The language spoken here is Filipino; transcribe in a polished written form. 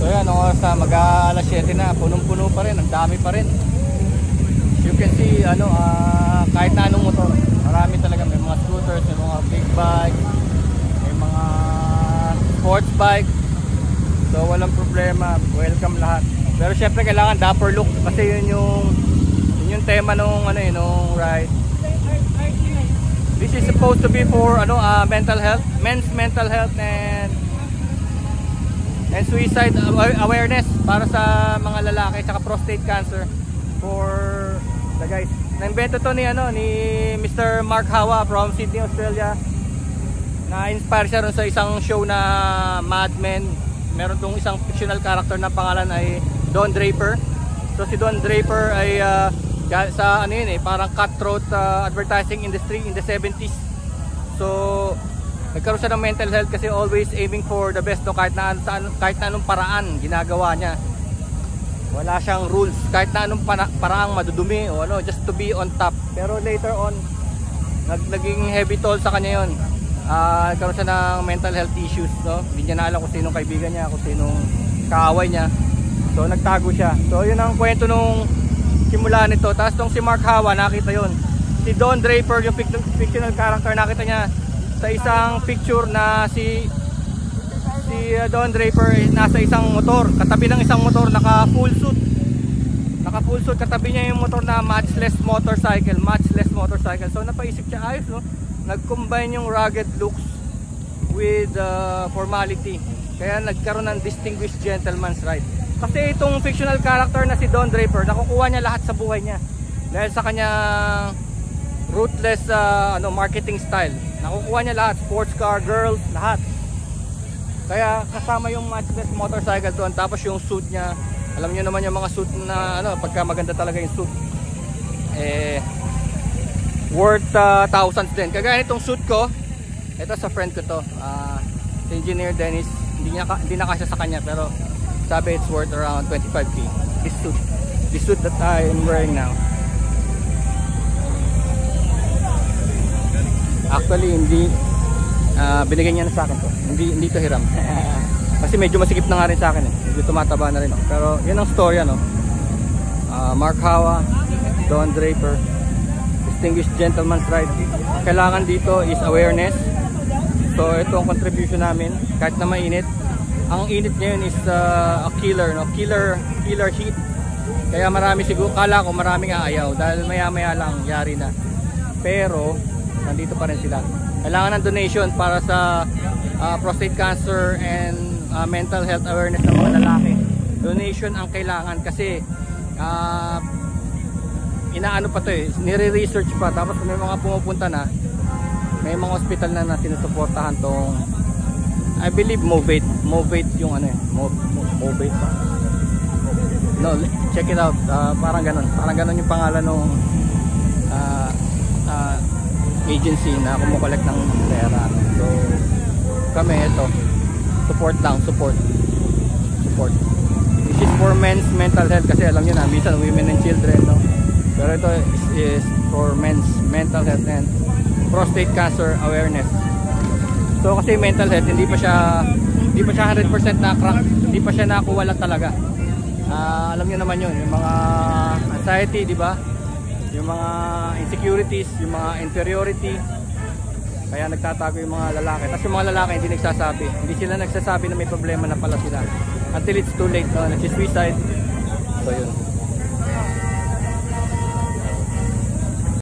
So yan, oras na mag-alas 7 na, punong-puno pa rin, ang dami pa rin. You can see kahit na anong motor, marami talaga. May mga scooters, may mga big bike, may mga sports bike. So walang problema, welcome lahat. Pero syempre kailangan dapper look kasi yun yung tema nung nung ride. This is supposed to be for mental health, men's mental health and suicide awareness para sa mga lalaki, saka prostate cancer for the guys. Na-invento to ni Mr. Mark Hawa from Sydney, Australia. Na-inspire siya ron sa isang show na Mad Men. Meron tong isang fictional character na pangalan ay Don Draper. So si Don Draper ay sa parang cutthroat advertising industry in the 70s. So nagkaroon siya ng mental health kasi always aiming for the best, kahit na anong paraan ginagawa niya. Wala siyang rules, kahit na anong paraang madudumi o just to be on top. Pero later on naging heavy toll sa kanya yun. Nagkaroon siya ng mental health issues, hindi niya na alam kung sinong kaibigan niya, kung sinong kaaway niya. So nagtago siya. So yun ang kwento nung simula nito. Tapos nung si Mark Hawa, nakita yun. Si Don Draper, yung fictional character, nakita niya sa isang picture na si Don Draper nasa isang motor, katabi ng isang motor, naka full suit, katabi niya yung motor na matchless motorcycle. So napaisip siya, ayos nag-combine yung rugged looks with formality, kaya nagkaroon ng distinguished gentleman's ride. Kasi itong fictional character na si Don Draper, nakukuha niya lahat sa buhay niya dahil sa kanyang ruthless marketing style. Nakukuha niya lahat, sports car, girls, lahat. Kaya kasama yung matchless motorcycle doon, tapos yung suit niya, alam niyo naman yung mga suit na pagka maganda talaga yung suit, worth thousands din. Kagaya nitong suit ko, ito sa friend ko to, si Engineer Dennis, hindi na kasya sa kanya, pero sabi it's worth around 25k. This suit that I'm wearing now. Actually hindi binigyan niya na sa akin to. Hindi to hiram. Kasi medyo masikip na nga rin sa akin medyo tumataba na rin Pero yun ang story Mark Hawa, Don Draper, distinguished gentleman's ride. Kailangan dito is awareness. So ito ang contribution namin kahit na mainit. Ang init ngayon is a killer heat. Kaya marami siguro, kala ko maraming aayaw dahil maya lang yari na. Pero nandito pa rin sila. Kailangan ng donation para sa prostate cancer and mental health awareness ng mga lalaki. Donation ang kailangan kasi inaano pa to nire-research pa, tapos may mga pumupunta na, may mga hospital na sinusuportahan tong, I believe Movate yung Movate pa. No, check it out. Parang ganun yung pangalan ng agency na kumukolekt ng pera. So kami ito, support. This is for men's mental health kasi alam niyo na minsan women and children, pero ito is for men's mental health and prostate cancer awareness. So kasi mental health hindi pa siya 100% na crack, hindi pa siya nakuwala talaga. Alam niyo naman yun, yung mga anxiety, di ba? Yung mga insecurities, yung mga inferiority, kaya nagtatago yung mga lalaki. Tapos yung mga lalaki hindi sila nagsasabi na may problema na pala sila until it's too late, nagsi-suicide. So yun.